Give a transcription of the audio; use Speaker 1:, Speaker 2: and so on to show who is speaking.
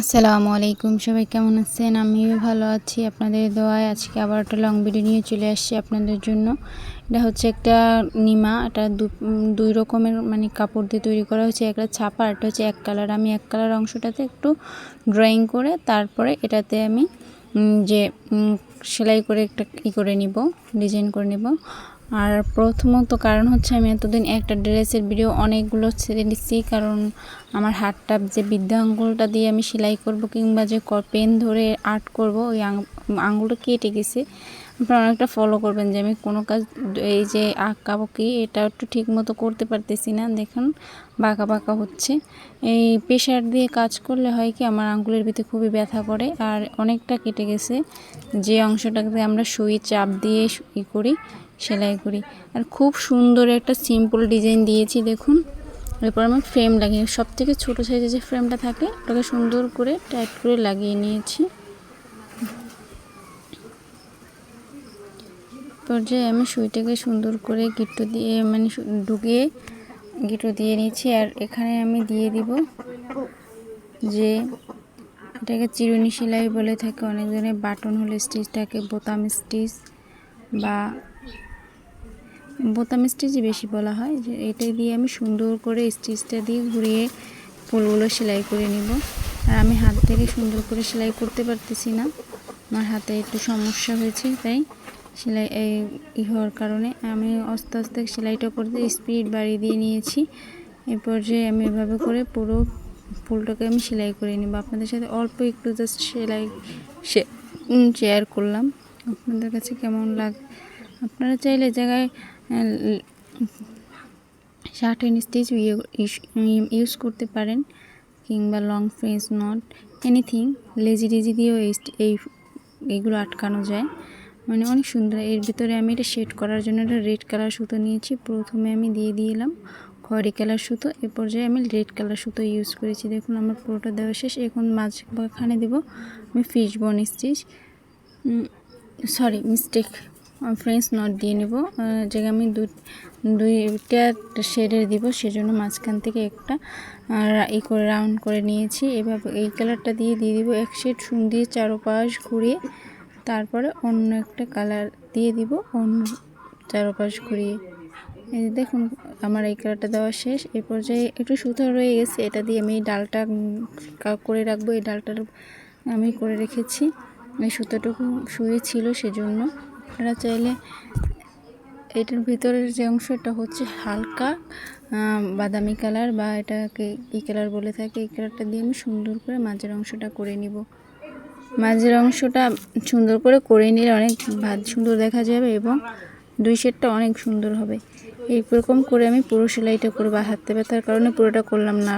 Speaker 1: আসসালামু আলাইকুম, সবাই কেমন আছেন? আমিও ভালো আছি আপনাদের দোয়ায়। আজকে আবার একটা লং ভিডিও নিয়ে চলে আসছি আপনাদের জন্য। এটা হচ্ছে একটা নিমা, এটা দুই রকমের কাপড় দিয়ে তৈরি করা হয়েছে। একটা ছাপা, এটা হচ্ছে এক কালার। আমি এক কালার অংশটাতে একটু ড্রয়িং করে তারপরে এটাতে আমি যে সেলাই করে একটা করে নিব, ডিজাইন করে নিব। আর প্রথমত কারণ হচ্ছে আমি এতদিন একটা ড্রেসের ভিডিও অনেকগুলো ছেড়ে দিচ্ছি, কারণ আমার হাতটা যে বৃদ্ধা আঙ্গুলটা দিয়ে আমি সেলাই করব কিংবা যে পেন ধরে আর্ট করব, ওই আঙ্গুলটা কেটে গেছে। আপনারা অনেকটা ফলো করবেন যে আমি কোনো কাজ এই যে আঁকাবুকি এটা একটু ঠিক মতো করতে পারতেছি না, দেখুন বাঁকা বাঁকা হচ্ছে। এই প্রেশার দিয়ে কাজ করলে হয় কি আমার আঙ্গুলের ভিতরে খুবই ব্যথা করে আর অনেকটা কেটে গেছে। যে অংশটাতে আমরা সুই চাপ দিয়ে করি, সেলাই করি। আর খুব সুন্দর একটা সিম্পল ডিজাইন দিয়েছি দেখুন। এরপর আমি ফ্রেম লাগিয়ে, সব থেকে ছোটো সাইজে যে ফ্রেমটা থাকে ওটাকে সুন্দর করে টাইট করে লাগিয়ে নিয়েছি। পর্যায়ে আমি সুইটাকে সুন্দর করে গিট্টু দিয়ে ঢুকিয়ে গিট্টু দিয়ে নিয়েছি। আর এখানে আমি দিয়ে দিব যে এটাকে চিরুনি সেলাই বলে থাকে, অনেক ধরনের বাটন হোল স্টিচ থাকে, বোতাম স্টিচ বা বোতাম স্টিচই বেশি বলা হয়। যে এটাই দিয়ে আমি সুন্দর করে স্টিচটা দিয়ে ঘুরিয়ে ফুলগুলো সেলাই করে নিব। আর আমি হাত থেকে সুন্দর করে সেলাই করতে পারতেছি না, আমার হাতে একটু সমস্যা হয়েছে, তাই সেলাই হওয়ার কারণে আমি আস্তে আস্তে সেলাইটা করতে স্পিড বাড়িয়ে দিয়ে নিয়েছি। এই পর্যায়ে আমি এভাবে করে পুরো ফুলটাকে আমি সেলাই করে নিব। আপনাদের সাথে অল্প একটু জাস্ট সেলাই শেয়ার করলাম, আপনাদের কাছে কেমন লাগে। আপনারা চাইলে জায়গায় শার্টেন স্টিচ ইউজ করতে পারেন কিংবা long French not, anything lazy দিয়েও এইগুলো আটকানো যায়, অনেক সুন্দর। এর ভিতরে আমি এটা শেড করার জন্য একটা রেড কালার সুতো নিয়েছি। প্রথমে আমি দিয়ে দিলাম খয়েরি কালার সুতো, এ পর্যায়ে আমি রেড কালার সুতো ইউজ করেছি। দেখুন আমার পুরোটা দেওয়া শেষ। এখন মাঝখানে দেব আমি ফিশ বোন স্টিচ, মিস্টেক, ফ্রেঞ্চ নট দিয়ে নেব। জায়গায় আমি দুইটা শেডের দিব, সেজন্য মাঝখান থেকে একটা করে রাউন্ড করে নিয়েছি। এভাবে এই কালারটা দিয়ে দিব এক শেড দিয়ে চারোপাশ ঘুরিয়ে, তারপরে অন্য একটা কালার দিয়ে দিব অন্য চারোপাশ ঘুরিয়ে। এই দেখুন আমার এই কালারটা দেওয়া শেষ। এই পর্যায়ে একটু সুতো রয়ে গেছে, এটা দিয়ে আমি ডালটা করে রাখবো। এই ডালটা আমি করে রেখেছি, এই সুতোটুকু শুয়ে ছিল, সেজন্য আপনারা চাইলে এটার ভিতরের যে অংশটা হচ্ছে হালকা বাদামি কালার বা এটাকে এই কালার বলে থাকে, এই কালারটা দিয়ে আমি সুন্দর করে মাঝের অংশটা করে নিব। মাঝের অংশটা সুন্দর করে নিলে অনেক সুন্দর দেখা যাবে এবং দুই শেডটা অনেক সুন্দর হবে। এইরকম করে আমি পুরো সেলাইটা করবো। হাতে ব্যথার কারণে পুরোটা করলাম না।